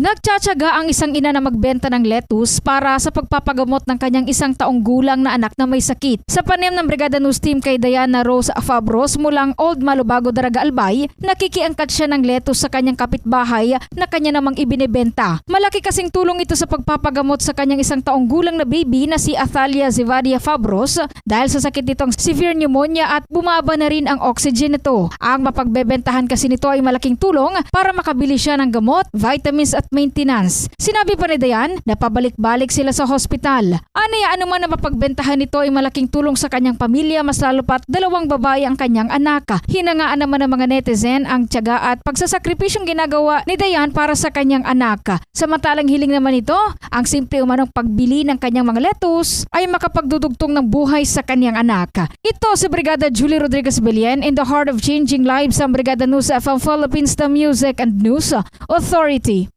Nagtsatsaga ang isang ina na magbenta ng lettuce para sa pagpapagamot ng kanyang 1 taong gulang na anak na may sakit. Sa panayam ng Brigada News Team kay Diana Rose Fabros mulang Old Malubago, Daraga, Albay, nakikiangkat siya ng lettuce sa kanyang kapitbahay na kanya namang ibinebenta. Malaki kasing tulong ito sa pagpapagamot sa kanyang 1 taong gulang na baby na si Athalia Zivadia Fabros dahil sa sakit nitong severe pneumonia at bumaba na rin ang oxygen nito. Ang mapagbebentahan kasi nito ay malaking tulong para makabili siya ng gamot, vitamins at maintenance. Sinabi pa ni Dayan na pabalik-balik sila sa hospital. Anaya anuman na mapagbentahan nito ay malaking tulong sa kanyang pamilya, mas lalo pat 2 babae ang kanyang anak. Hinangaan naman ng mga netizen ang tiyaga at pagsasakripisyong ginagawa ni Dayan para sa kanyang anak. Samantalang hiling naman ito, ang simple umanong pagbili ng kanyang mga lettuce ay makapagdudugtong ng buhay sa kanyang anak. Ito si Brigada Julie Rodriguez Belien in the heart of changing lives, ang Brigada News FM Philippines, the Music and News Authority.